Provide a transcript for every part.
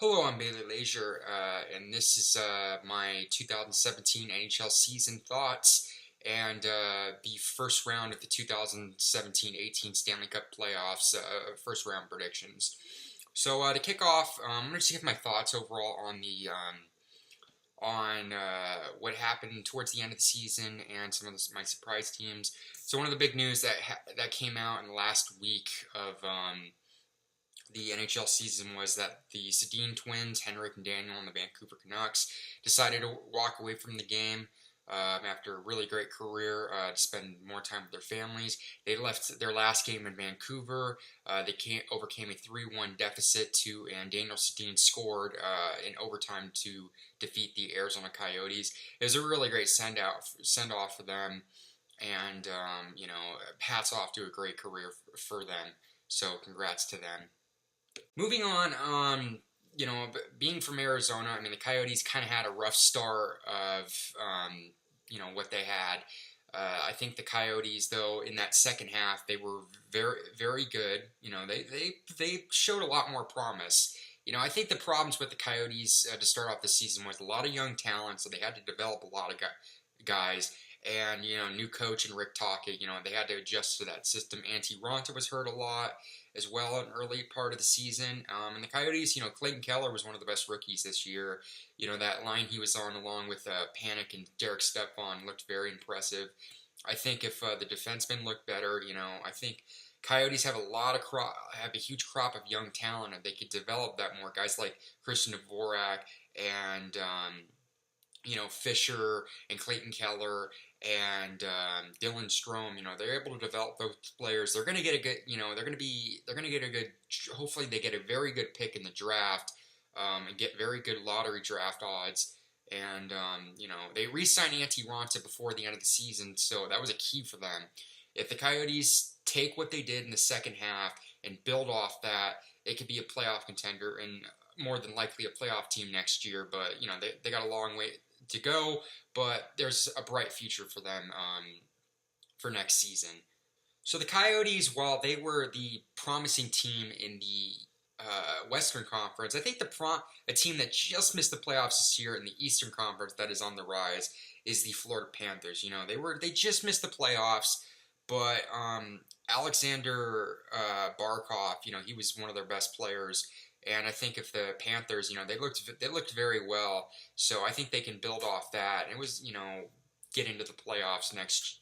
Hello, I'm Bailey Leisure, and this is my 2017 NHL season thoughts and the first round of the 2017-18 Stanley Cup Playoffs, first round predictions. So to kick off, I'm going to just give my thoughts overall on the on what happened towards the end of the season and some of my surprise teams. So one of the big news that came out in the last week of the NHL season was that the Sedin twins, Henrik and Daniel, and the Vancouver Canucks decided to walk away from the game after a really great career to spend more time with their families. They left their last game in Vancouver. They overcame a 3-1 deficit and Daniel Sedin scored in overtime to defeat the Arizona Coyotes. It was a really great send-off for them, and hats off to a great career for them. So congrats to them. Moving on, being from Arizona, I mean, the Coyotes kind of had a rough start of, what they had. I think the Coyotes, though, in that second half, they were very, very good. They showed a lot more promise. I think the problems with the Coyotes to start off the season was a lot of young talent, so they had to develop a lot of guys. And, new coach and Rick Tocchet, they had to adjust to that system. Antti Raanta was hurt a lot as well in early part of the season. And the Coyotes, Clayton Keller was one of the best rookies this year. That line he was on along with Panik and Derek Stepan looked very impressive. I think if the defensemen look better, I think Coyotes have have a huge crop of young talent, and they could develop that more. Guys like Christian Dvorak and Fisher and Clayton Keller and Dylan Strome, they're able to develop those players. They're going to get a good, they're going to get a good. Hopefully, they get a very good pick in the draft and get very good lottery draft odds. And they re-signed Antti Raanta before the end of the season, so that was a key for them. If the Coyotes take what they did in the second half and build off that, it could be a playoff contender and more than likely a playoff team next year. But they got a long way to go, but there's a bright future for them for next season. So the Coyotes, while they were the promising team in the Western Conference, I think a team that just missed the playoffs this year in the Eastern Conference that is on the rise is the Florida Panthers. They just missed the playoffs, but Alexander Barkov, he was one of their best players. And I think if the Panthers, they looked very well, so I think they can build off that. And it was, get into the playoffs next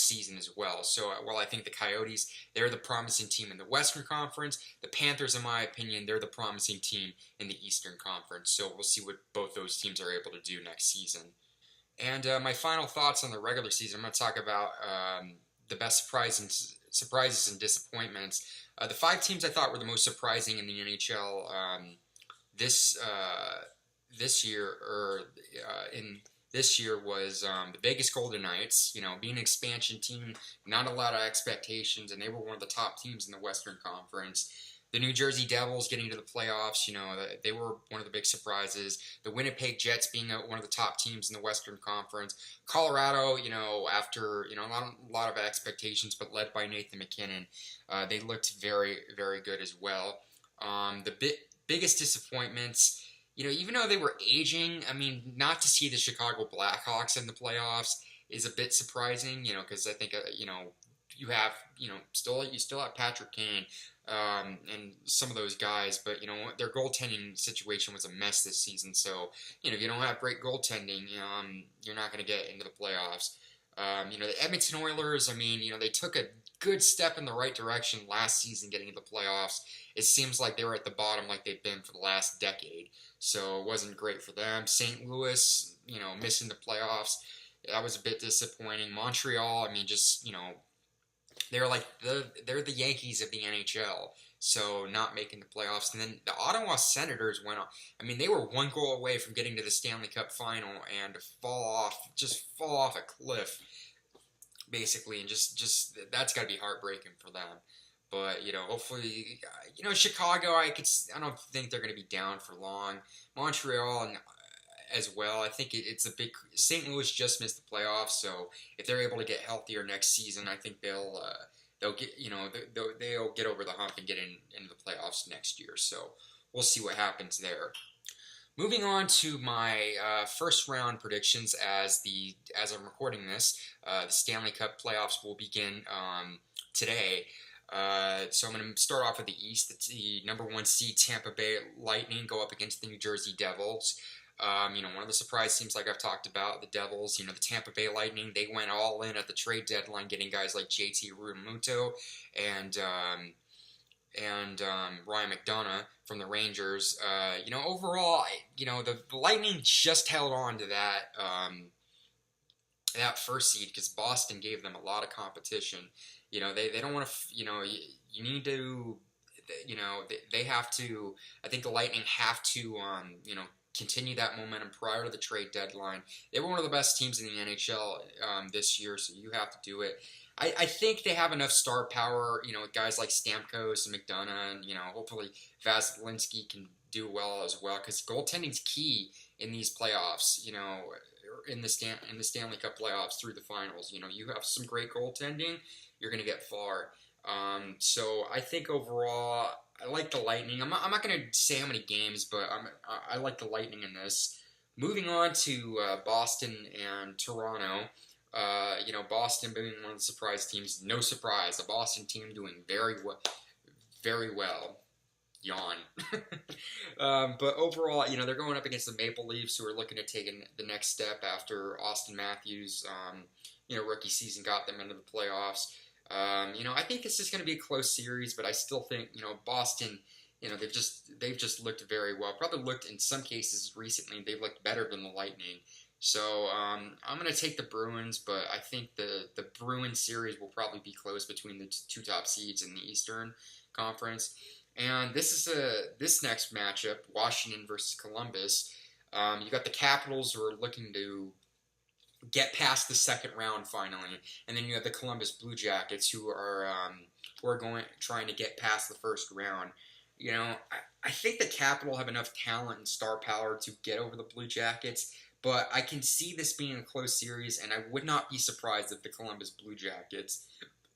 season as well. So while I think the Coyotes, they're the promising team in the Western Conference, the Panthers, in my opinion, they're the promising team in the Eastern Conference. So we'll see what both those teams are able to do next season. And my final thoughts on the regular season, I'm going to talk about the best surprises and disappointments. The 5 teams I thought were the most surprising in the NHL this year was the Vegas Golden Knights. Being an expansion team, not a lot of expectations, and they were one of the top teams in the Western Conference. The New Jersey Devils getting to the playoffs, they were one of the big surprises. The Winnipeg Jets being one of the top teams in the Western Conference. Colorado, after a lot of expectations, but led by Nathan MacKinnon, they looked very, very good as well. Biggest disappointments, even though they were aging, I mean, not to see the Chicago Blackhawks in the playoffs is a bit surprising, because I think you still have Patrick Kane. And some of those guys, but their goaltending situation was a mess this season. So if you don't have great goaltending, you're not going to get into the playoffs. The Edmonton Oilers, I mean, they took a good step in the right direction last season, getting into the playoffs. It seems like they were at the bottom, like they've been for the last decade. So it wasn't great for them. St. Louis, missing the playoffs, that was a bit disappointing. Montreal, I mean, just they're like they're the Yankees of the NHL, so not making the playoffs. And then the Ottawa Senators went on. I mean, they were one goal away from getting to the Stanley Cup final and to fall off a cliff, basically. And just that's got to be heartbreaking for them. But hopefully, Chicago. I don't think they're going to be down for long. Montreal and as well. I think it's a big. St. Louis just missed the playoffs, so if they're able to get healthier next season, I think they'll get they'll get over the hump and get into the playoffs next year. So we'll see what happens there. Moving on to my first round predictions, as I'm recording this, the Stanley Cup playoffs will begin today. So I'm going to start off with the East. The number 1 seed Tampa Bay Lightning go up against the New Jersey Devils. One of the surprise teams, like I've talked about, the Devils. The Tampa Bay Lightning, they went all in at the trade deadline, getting guys like JT Realmuto and Ryan McDonough from the Rangers. Overall, the Lightning just held on to that first seed because Boston gave them a lot of competition. They don't want to. You need to. They have to. I think the Lightning have to. Continue that momentum prior to the trade deadline. They were one of the best teams in the NHL this year, so you have to do it. I think they have enough star power, with guys like Stamkos and McDonough, and hopefully Vasilevsky can do well as well, because goaltending's key in these playoffs. In the Stanley Cup playoffs through the finals. You have some great goaltending, you're going to get far. So I think overall, I like the Lightning. I'm not going to say how many games, but I like the Lightning in this. Moving on to Boston and Toronto. Boston being one of the surprise teams. No surprise, the Boston team doing very well. Very well. Yawn. But overall, they're going up against the Maple Leafs, who are looking at taking the next step after Austin Matthews' rookie season got them into the playoffs. I think this is going to be a close series, but I still think, Boston, they've just looked very well. Probably looked, in some cases recently, they've looked better than the Lightning. So I'm going to take the Bruins, but I think the Bruins series will probably be close between the two top seeds in the Eastern Conference. And this next matchup, Washington versus Columbus. You got the Capitals, who are looking to get past the second round finally, and then you have the Columbus Blue Jackets, who are trying to get past the first round. I think the Capitals have enough talent and star power to get over the Blue Jackets, but I can see this being a close series, and I would not be surprised if the Columbus Blue Jackets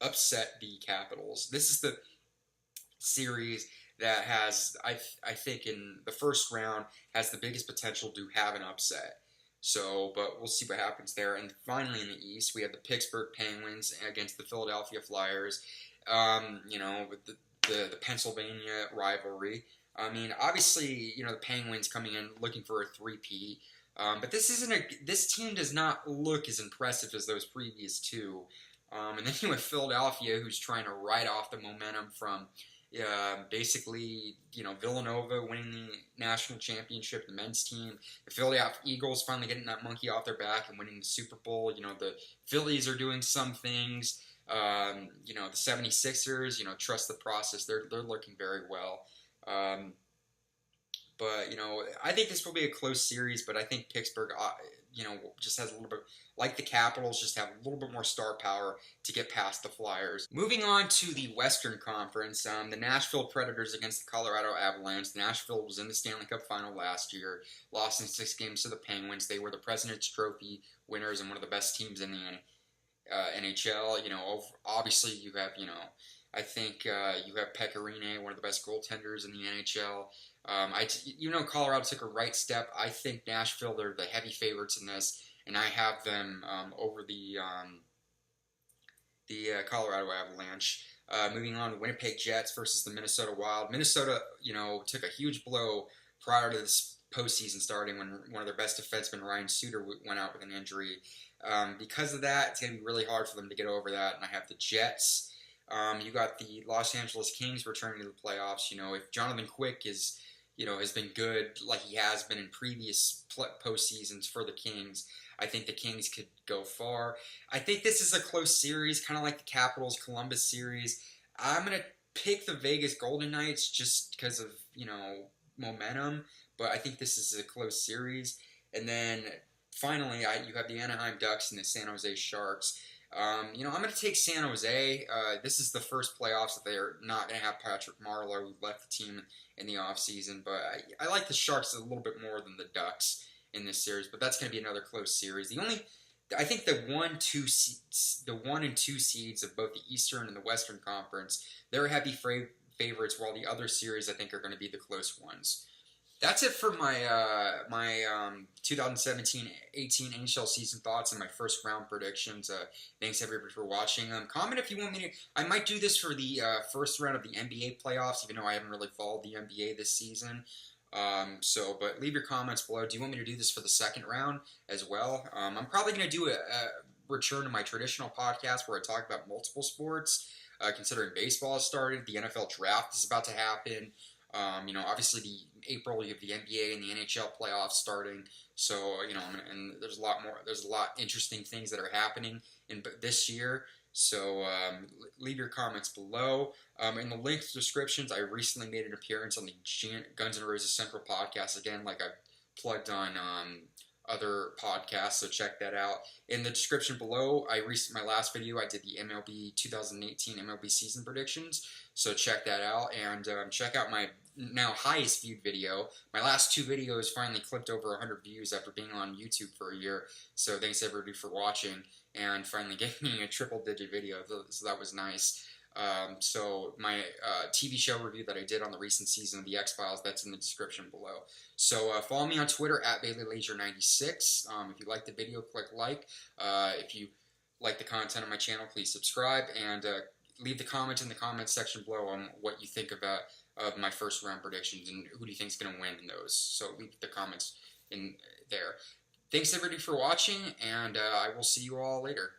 upset the Capitals. This is the series that has, I think, in the first round, has the biggest potential to have an upset. So, but we'll see what happens there. And finally, in the East, we have the Pittsburgh Penguins against the Philadelphia Flyers. With the Pennsylvania rivalry. Obviously, the Penguins coming in looking for a three-peat. But this team does not look as impressive as those previous two. And then you have Philadelphia, who's trying to ride off the momentum from basically, Villanova winning the national championship, the men's team. The Philadelphia Eagles finally getting that monkey off their back and winning the Super Bowl. The Phillies are doing some things. The 76ers, trust the process. They're looking very well. But, I think this will be a close series, but I think Pittsburgh, just has a little bit, like the Capitals, just have a little bit more star power to get past the Flyers. Moving on to the Western Conference, the Nashville Predators against the Colorado Avalanche. Nashville was in the Stanley Cup final last year, lost in 6 games to the Penguins. They were the President's Trophy winners and one of the best teams in the NHL. Obviously you have, I think you have Pecorine, one of the best goaltenders in the NHL. Colorado took a right step. I think Nashville, they're the heavy favorites in this, and I have them over the Colorado Avalanche. Moving on, Winnipeg Jets versus the Minnesota Wild. Minnesota, took a huge blow prior to this postseason starting when one of their best defensemen, Ryan Suter, went out with an injury. Because of that, it's going to be really hard for them to get over that, and I have the Jets. You got the Los Angeles Kings returning to the playoffs. If Jonathan Quick has been good like he has been in previous postseasons for the Kings, I think the Kings could go far. I think this is a close series, kind of like the Capitals-Columbus series. I'm going to pick the Vegas Golden Knights just because of, momentum, but I think this is a close series. And then finally, you have the Anaheim Ducks and the San Jose Sharks. I'm going to take San Jose. This is the first playoffs that they're not going to have Patrick Marleau, who left the team in the offseason. But I like the Sharks a little bit more than the Ducks in this series. But that's going to be another close series. I think the 1 and 2 seeds of both the Eastern and the Western Conference, they're heavy favorites, while the other series I think are going to be the close ones. That's it for my 2017-18 NHL season thoughts and my first round predictions. Thanks everybody for watching. Comment if you want me to. I might do this for the first round of the NBA playoffs, even though I haven't really followed the NBA this season. But leave your comments below. Do you want me to do this for the second round as well? I'm probably going to do a return to my traditional podcast where I talk about multiple sports. Considering baseball has started, the NFL draft is about to happen. Obviously the April you have the NBA and the NHL playoffs starting. So, and there's a lot more. There's a lot interesting things that are happening in this year. So leave your comments below. In the link descriptions, I recently made an appearance on the Guns N' Roses Central podcast again, like I've plugged on other podcasts, so check that out. In the description below, my last video, I did the MLB 2018 MLB season predictions, so check that out, and check out my now highest viewed video. My last 2 videos finally clipped over 100 views after being on YouTube for a year, so thanks everybody for watching, and finally getting me a triple-digit video, so that was nice. So my TV show review that I did on the recent season of The X-Files, that's in the description below. So follow me on Twitter at BaileyLaser96. If you liked the video, click like. If you like the content on my channel, please subscribe. And leave the comment in the comments section below on what you think of my first round predictions and who do you think is going to win in those. So leave the comments in there. Thanks everybody for watching, and I will see you all later.